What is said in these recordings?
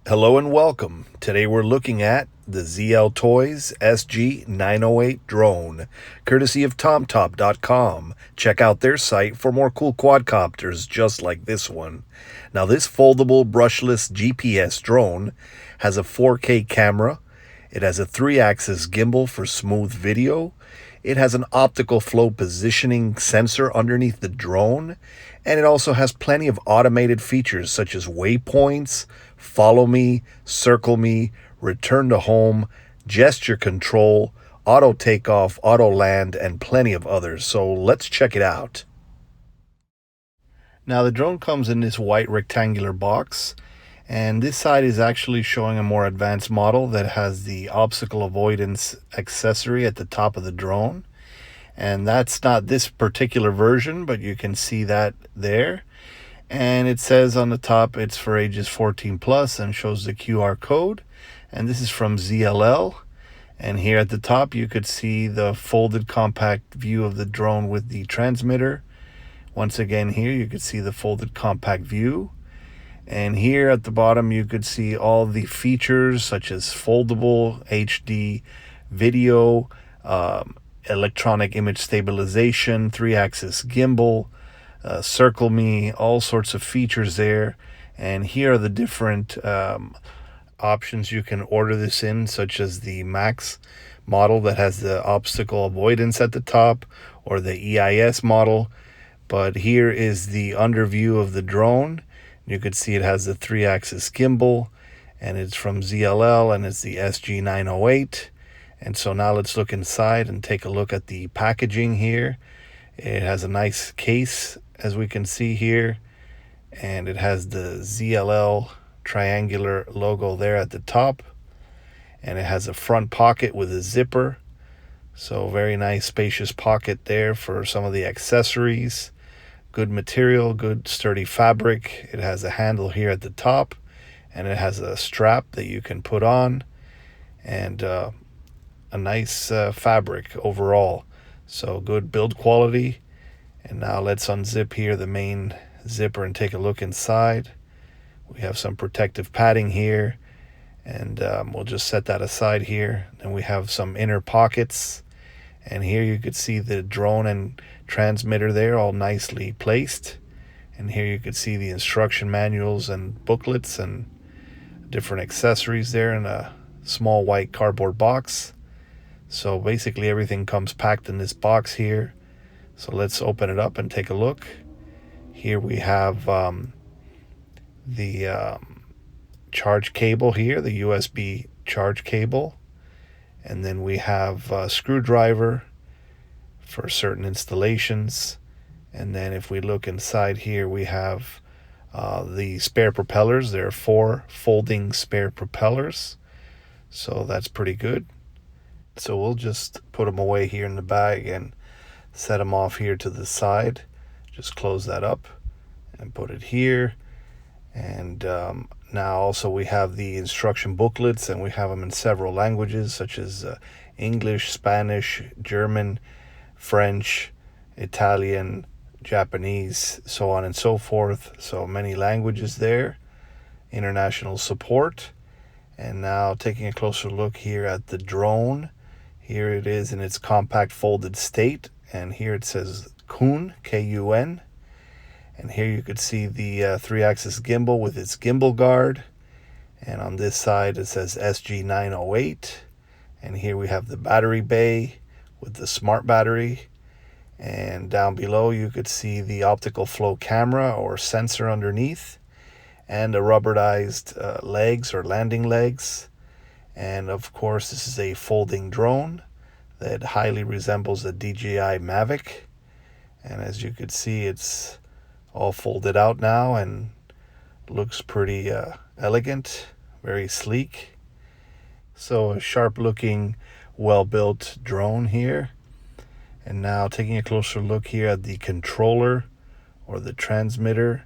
Hello and welcome. Today we're looking at the ZL Toys SG-908 drone, courtesy of TomTop.com. Check out their site for more cool quadcopters just like this one. Now this foldable brushless GPS drone has a 4K camera. It has a 3-axis gimbal for smooth video. It has an optical flow positioning sensor underneath the drone, and it also has plenty of automated features such as waypoints, follow me, circle me, return to home, gesture control, auto takeoff, auto land, and plenty of others. So let's check it out. Now the drone comes in this white rectangular box, and this side is actually showing a more advanced model that has the obstacle avoidance accessory at the top of the drone. And that's not this particular version, but you can see that there. And it says on the top it's for ages 14 plus and shows the QR code. And this is from ZLL. And here at the top you could see the folded compact view of the drone with the transmitter. Once again, here you could see the folded compact view. And here at the bottom you could see all the features such as foldable HD video, electronic image stabilization, 3-axis gimbal, circle me, all sorts of features there. And here are the different options you can order this in, such as the Max model that has the obstacle avoidance at the top, or the EIS model. But here is the underview of the drone. You could see it has the 3-axis gimbal, and it's from ZLL, and it's the SG-908. And so now let's look inside and take a look at the packaging here. It has a nice case, as we can see here, and it has the ZLL triangular logo there at the top. And it has a front pocket with a zipper. So very nice spacious pocket there for some of the accessories. Good material, good sturdy fabric. It has a handle here at the top, and it has a strap that you can put on, and a nice fabric overall. So good build quality. And now let's unzip here the main zipper and take a look inside. We have some protective padding here, and we'll just set that aside here. Then we have some inner pockets, and here you could see the drone and transmitter there all nicely placed. And here you could see the instruction manuals and booklets and different accessories there in a small white cardboard box. So basically everything comes packed in this box here. So let's open it up and take a look. Here we have the charge cable here, the USB charge cable. And then we have a screwdriver for certain installations. And then if we look inside here, we have the spare propellers. There are 4 folding spare propellers. So that's pretty good. So we'll just put them away here in the bag and set them off here to the side. Just close that up and put it here. And now also we have the instruction booklets, and we have them in several languages such as English, Spanish, German, French, Italian, Japanese, so on and so forth. So many languages there, international support. And now taking a closer look here at the drone. Here it is in its compact folded state, and here it says KUN, K-U-N. And here you could see the 3-axis gimbal with its gimbal guard. And on this side it says SG-908. And here we have the battery bay with the smart battery. And down below you could see the optical flow camera or sensor underneath, and the rubberized legs or landing legs. And of course this is a folding drone that highly resembles the DJI Mavic. And as you could see, it's all folded out now and looks pretty elegant, very sleek. So a sharp looking, well built drone here. And now taking a closer look here at the controller or the transmitter.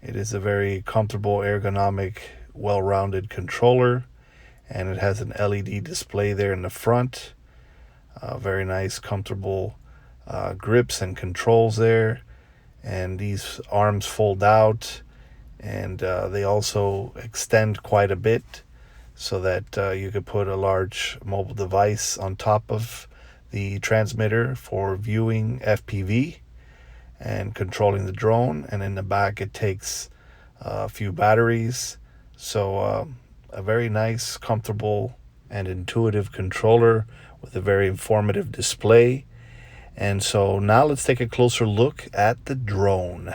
It is a very comfortable, ergonomic, well-rounded controller, and it has an LED display there in the front. Very nice, comfortable grips and controls there. And these arms fold out, and they also extend quite a bit so that you could put a large mobile device on top of the transmitter for viewing FPV and controlling the drone. And in the back it takes a few batteries. So a very nice, comfortable and intuitive controller with a very informative display. And so now let's take a closer look at the drone.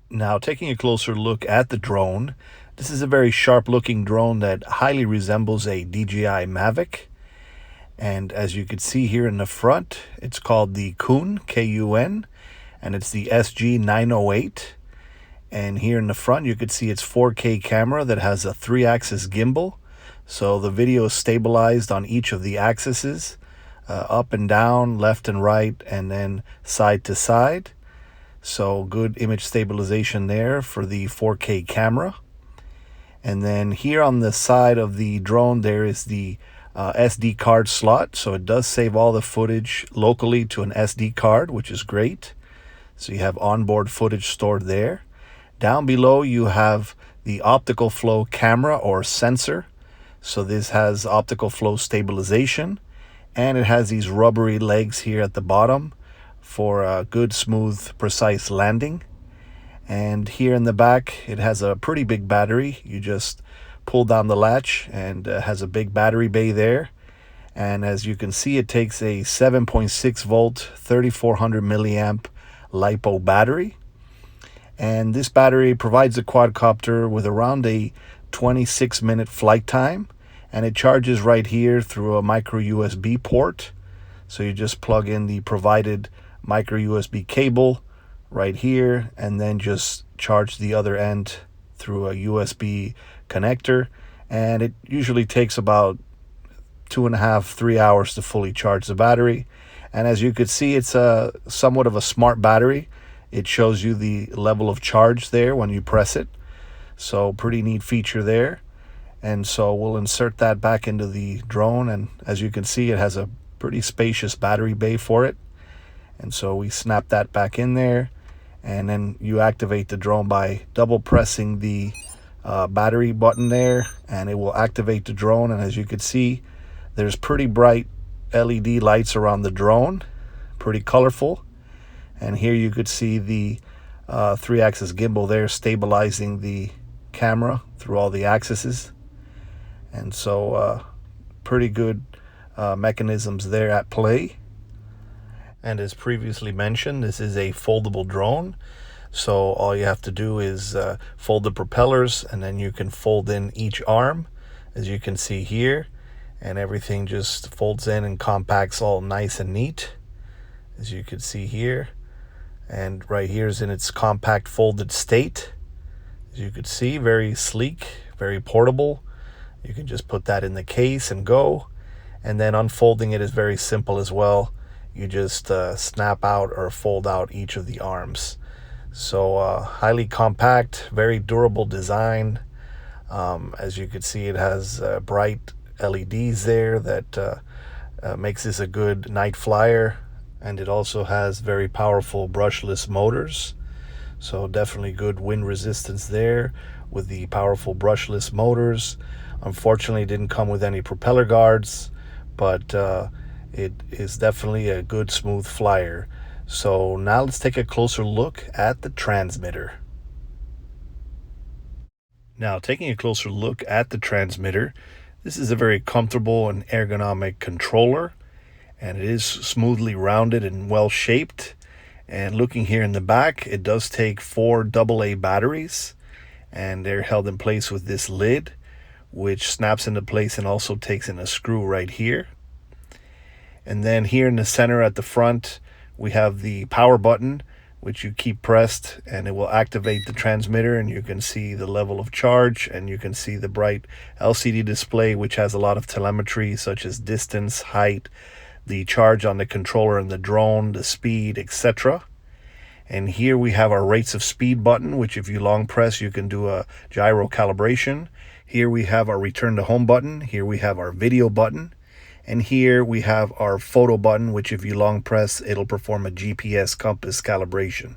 Now, taking a closer look at the drone, this is a very sharp looking drone that highly resembles a DJI Mavic. And as you can see here in the front, it's called the KUN, K-U-N, and it's the SG-908. And here in the front, you can see its 4K camera that has a 3-axis gimbal. So the video is stabilized on each of the axes, up and down, left and right, and then side to side. So good image stabilization there for the 4K camera. And then here on the side of the drone, there is the SD card slot. So it does save all the footage locally to an SD card, which is great. So you have onboard footage stored there. Down below, you have the optical flow camera or sensor. So this has optical flow stabilization, and it has these rubbery legs here at the bottom for a good, smooth, precise landing. And here in the back, it has a pretty big battery. You just pull down the latch and has a big battery bay there. And as you can see, it takes a 7.6 volt, 3400 milliamp LiPo battery. And this battery provides a quadcopter with around a 26-minute flight time. And it charges right here through a micro USB port. So you just plug in the provided micro USB cable right here, and then just charge the other end through a USB connector. And it usually takes about 2.5-3 hours to fully charge the battery. And as you could see, it's a somewhat of a smart battery. It shows you the level of charge there when you press it. So pretty neat feature there. And so we'll insert that back into the drone, and as you can see, it has a pretty spacious battery bay for it. And so we snap that back in there, and then you activate the drone by double pressing the battery button there, and it will activate the drone. And as you can see, there's pretty bright LED lights around the drone, pretty colorful. And here you could see the 3-axis gimbal there stabilizing the camera through all the axes. And so pretty good mechanisms there at play. And as previously mentioned, this is a foldable drone. So all you have to do is fold the propellers, and then you can fold in each arm, as you can see here. And everything just folds in and compacts all nice and neat, as you can see here. And right here is in its compact folded state. As you can see, very sleek, very portable. You can just put that in the case and go. And then unfolding it is very simple as well. You just snap out or fold out each of the arms. So highly compact, very durable design. As you can see, it has bright LEDs there that makes this a good night flyer. And it also has very powerful brushless motors. So definitely good wind resistance there with the powerful brushless motors. Unfortunately, it didn't come with any propeller guards, but it is definitely a good, smooth flyer. So now let's take a closer look at the transmitter. Now, taking a closer look at the transmitter, this is a very comfortable and ergonomic controller, and it is smoothly rounded and well shaped. And looking here in the back, it does take 4 AA batteries, and they're held in place with this lid, which snaps into place and also takes in a screw right here. And then here in the center at the front, we have the power button, which you keep pressed, and it will activate the transmitter, and you can see the level of charge, and you can see the bright LCD display, which has a lot of telemetry such as distance, height, the charge on the controller and the drone, the speed, etc. And here we have our rates of speed button, which if you long press, you can do a gyro calibration. Here we have our return to home button. Here we have our video button. And here we have our photo button, which if you long press, it'll perform a GPS compass calibration.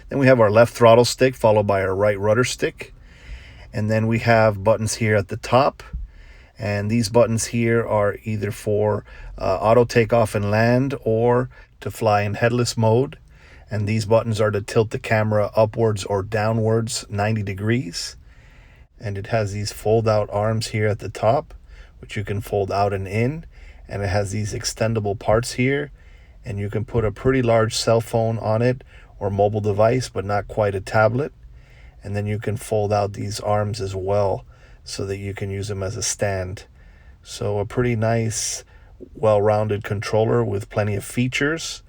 Then we have our left throttle stick followed by our right rudder stick. And then we have buttons here at the top. And these buttons here are either for auto takeoff and land or to fly in headless mode. And these buttons are to tilt the camera upwards or downwards 90 degrees. And it has these fold out arms here at the top, which you can fold out and in. And it has these extendable parts here. And you can put a pretty large cell phone on it or mobile device, but not quite a tablet. And then you can fold out these arms as well so that you can use them as a stand. So a pretty nice, well-rounded controller with plenty of features.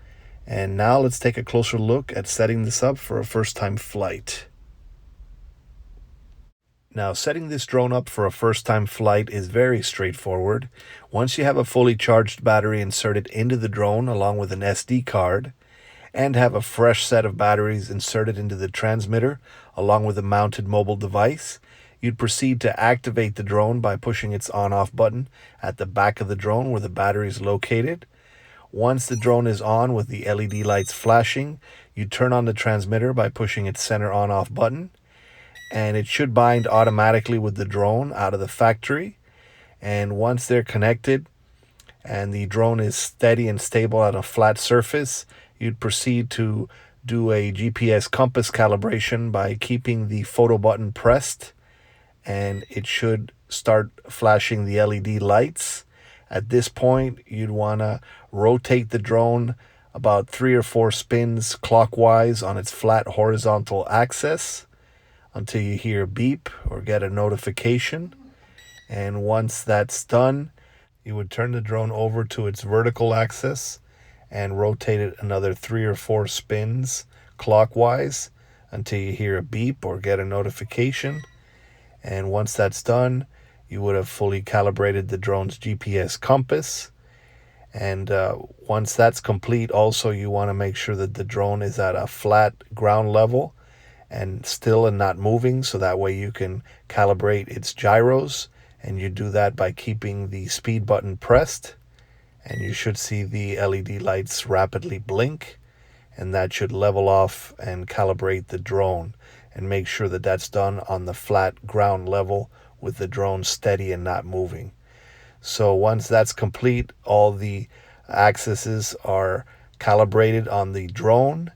And now let's take a closer look at setting this up for a first-time flight. Now, setting this drone up for a first-time flight is very straightforward. Once you have a fully charged battery inserted into the drone along with an SD card, and have a fresh set of batteries inserted into the transmitter along with a mounted mobile device, you'd proceed to activate the drone by pushing its on-off button at the back of the drone where the battery is located. Once the drone is on with the LED lights flashing, you turn on the transmitter by pushing its center on-off button, and it should bind automatically with the drone out of the factory. And once they're connected and the drone is steady and stable on a flat surface, you'd proceed to do a GPS compass calibration by keeping the photo button pressed, and it should start flashing the LED lights. At this point, you'd want to rotate the drone about 3 or 4 spins clockwise on its flat horizontal axis until you hear a beep or get a notification. And once that's done, you would turn the drone over to its vertical axis and rotate it another 3 or 4 spins clockwise until you hear a beep or get a notification. And once that's done, you would have fully calibrated the drone's GPS compass. And once that's complete, also you want to make sure that the drone is at a flat ground level and still and not moving, so that way you can calibrate its gyros. And you do that by keeping the speed button pressed, and you should see the LED lights rapidly blink, and that should level off and calibrate the drone, and make sure that that's done on the flat ground level with the drone steady and not moving. So once that's complete, all the axes are calibrated on the drone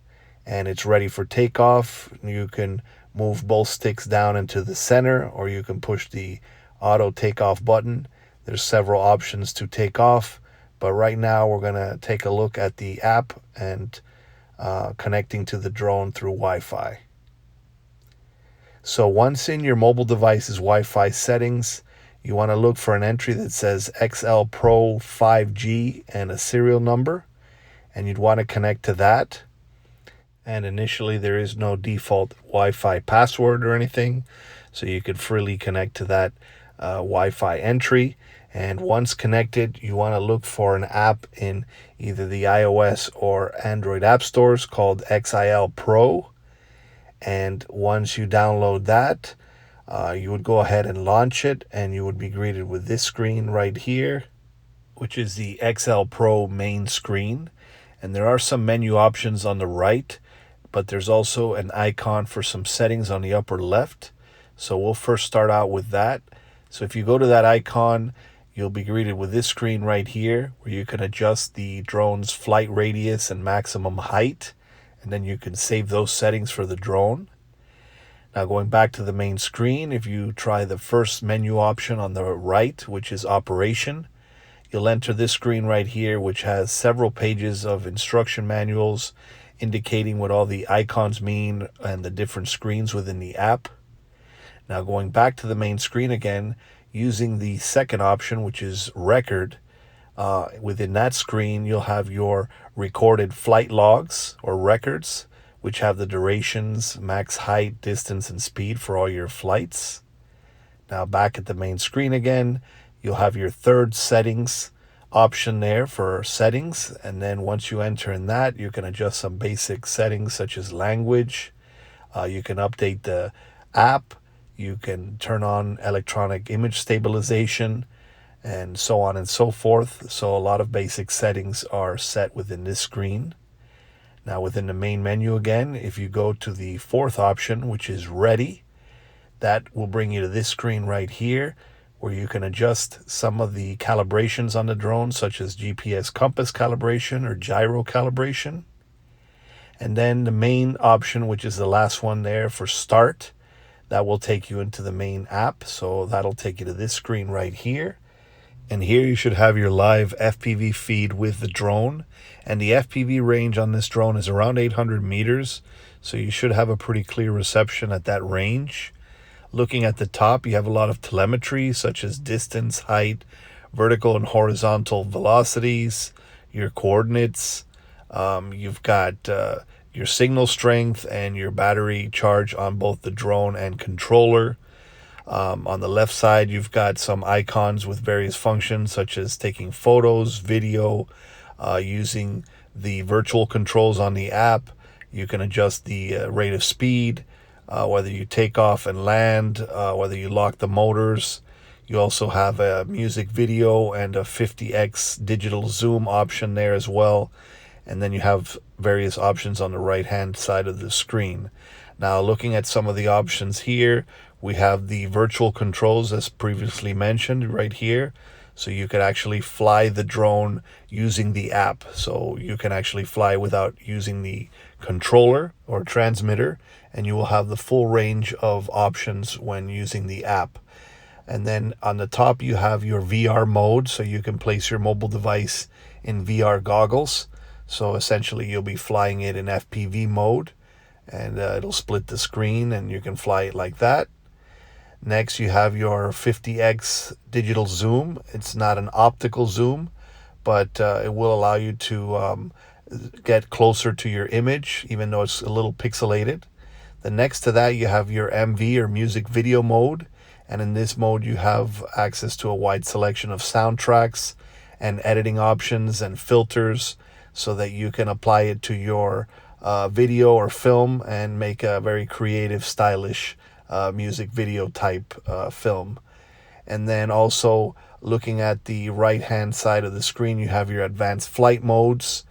and it's ready for takeoff. You can move both sticks down into the center, or you can push the auto takeoff button. There's several options to take off, but right now we're going to take a look at the app and connecting to the drone through Wi-Fi. So once in your mobile device's Wi-Fi settings, you want to look for an entry that says XL Pro 5G and a serial number, and you'd want to connect to that. And initially there is no default Wi-Fi password or anything, so you could freely connect to that Wi-Fi entry. And once connected, you want to look for an app in either the iOS or Android app stores called XIL Pro. And once you download that, you would go ahead and launch it, and you would be greeted with this screen right here, which is the XL Pro main screen. And there are some menu options on the right, but there's also an icon for some settings on the upper left. So we'll first start out with that. So if you go to that icon, you'll be greeted with this screen right here, where you can adjust the drone's flight radius and maximum height, and then you can save those settings for the drone. Now going back to the main screen, if you try the first menu option on the right, which is operation, you'll enter this screen right here, which has several pages of instruction manuals indicating what all the icons mean and the different screens within the app. Now going back to the main screen again, using the second option, which is record, within that screen you'll have your recorded flight logs or records, which have the durations, max height, distance, and speed for all your flights. Now back at the main screen again, you'll have your third settings option there for settings, and then once you enter in that, you can adjust some basic settings such as language. You can update the app, you can turn on electronic image stabilization, and so on and so forth. So a lot of basic settings are set within this screen. Now within the main menu again, if you go to the fourth option, which is ready, that will bring you to this screen right here, where you can adjust some of the calibrations on the drone, such as GPS compass calibration or gyro calibration. And then the main option, which is the last one there for start, that will take you into the main app. So that'll take you to this screen right here. And here you should have your live FPV feed with the drone. And the FPV range on this drone is around 800 meters. So you should have a pretty clear reception at that range. Looking at the top, you have a lot of telemetry, such as distance, height, vertical and horizontal velocities, your coordinates. You've got your signal strength and your battery charge on both the drone and controller. On the left side, you've got some icons with various functions, such as taking photos, video, using the virtual controls on the app. You can adjust the rate of speed, whether you take off and land, whether you lock the motors. You also have a music video and a 50x digital zoom option there as well. And then you have various options on the right-hand side of the screen. Now, looking at some of the options here, we have the virtual controls as previously mentioned right here. So you could actually fly the drone using the app. So you can actually fly without using the controller or transmitter, and you will have the full range of options when using the app. And then on the top, you have your VR mode, so you can place your mobile device in VR goggles. So essentially, you'll be flying it in FPV mode, and it'll split the screen, and you can fly it like that. Next, you have your 50x digital zoom. It's not an optical zoom, but it will allow you to get closer to your image, even though it's a little pixelated. Then next to that, you have your MV or music video mode. And in this mode, you have access to a wide selection of soundtracks and editing options and filters so that you can apply it to your video or film and make a very creative, stylish music video type film. And then also looking at the right hand side of the screen, you have your advanced flight modes,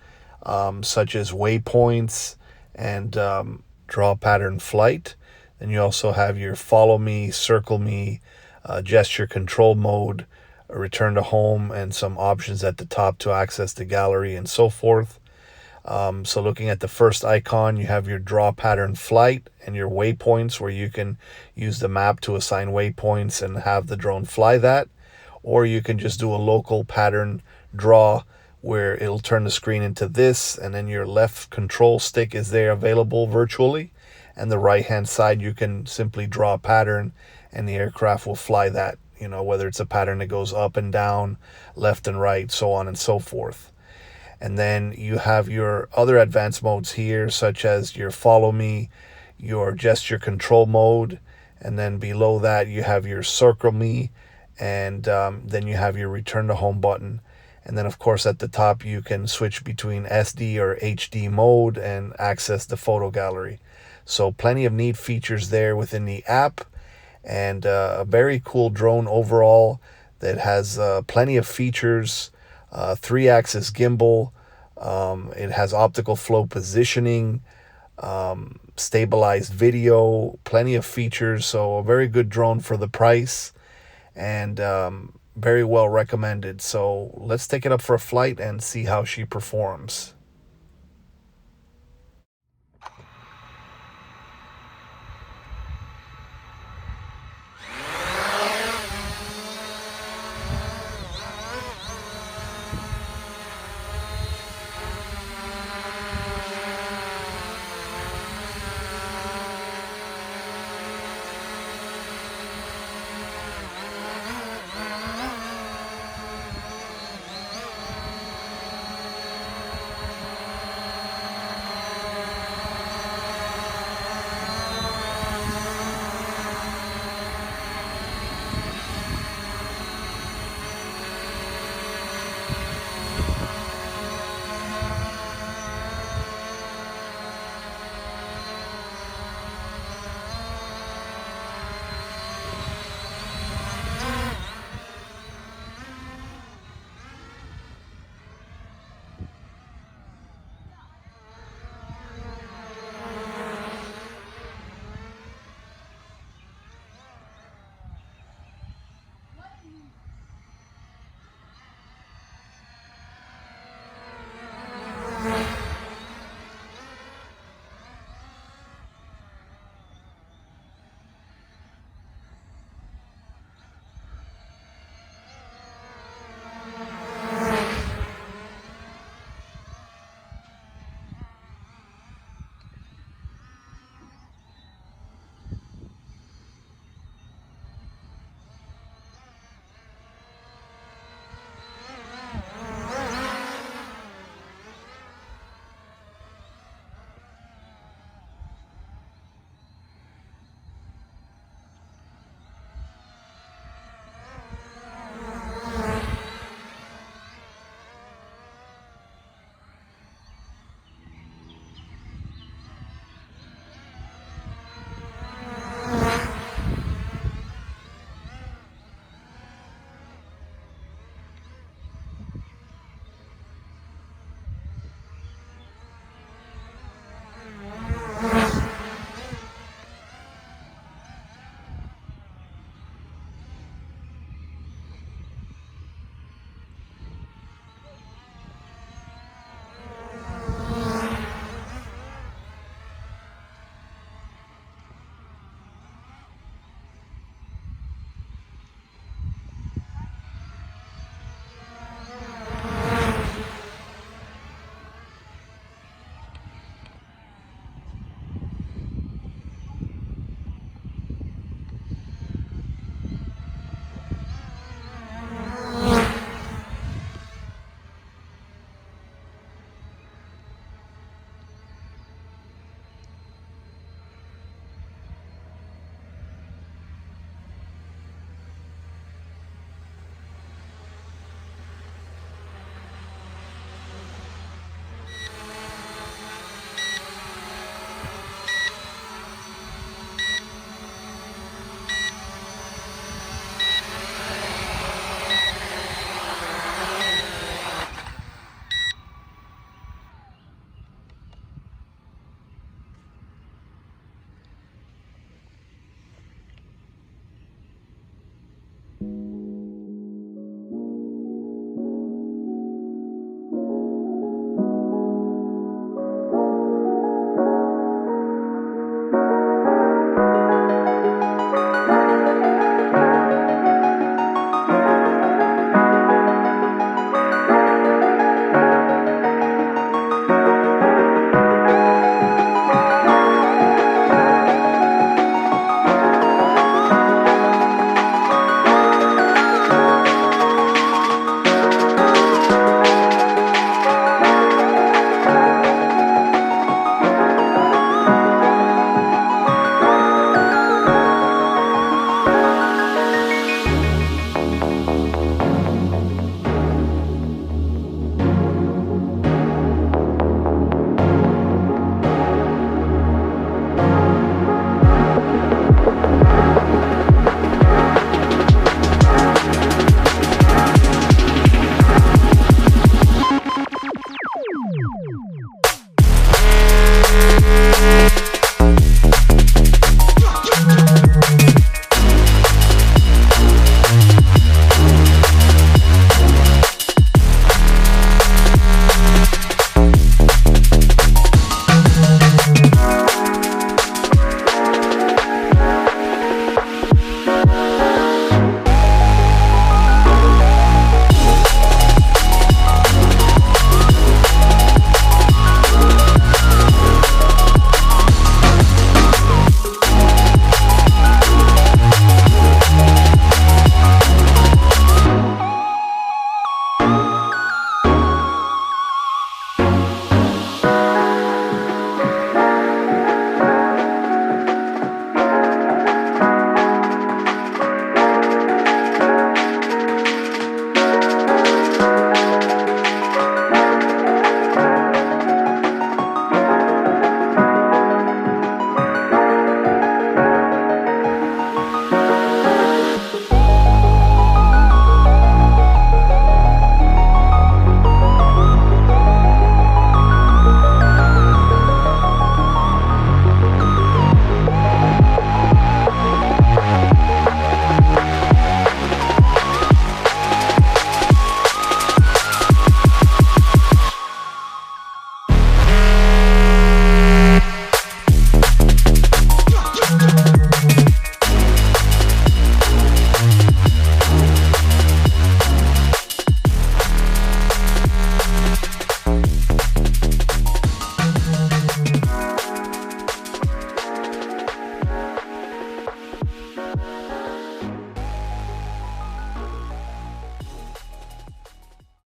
such as waypoints and draw pattern flight. Then you also have your follow me, circle me, gesture control mode, return to home, and some options at the top to access the gallery and so forth. So looking at the first icon, you have your draw pattern flight and your waypoints, where you can use the map to assign waypoints and have the drone fly that. Or you can just do a local pattern draw where it'll turn the screen into this, and then your left control stick is there available virtually. And the right hand side, you can simply draw a pattern and the aircraft will fly that, whether it's a pattern that goes up and down, left and right, so on and so forth. And then you have your other advanced modes here, such as your follow me, your gesture control mode, and then below that you have your circle me, and then you have your return to home button. And then of course at the top you can switch between SD or HD mode and access the photo gallery. So plenty of neat features there within the app, and a very cool drone overall that has plenty of features. 3-axis gimbal, it has optical flow positioning, stabilized video, plenty of features. So a very good drone for the price, and very well recommended. So let's take it up for a flight and see how she performs.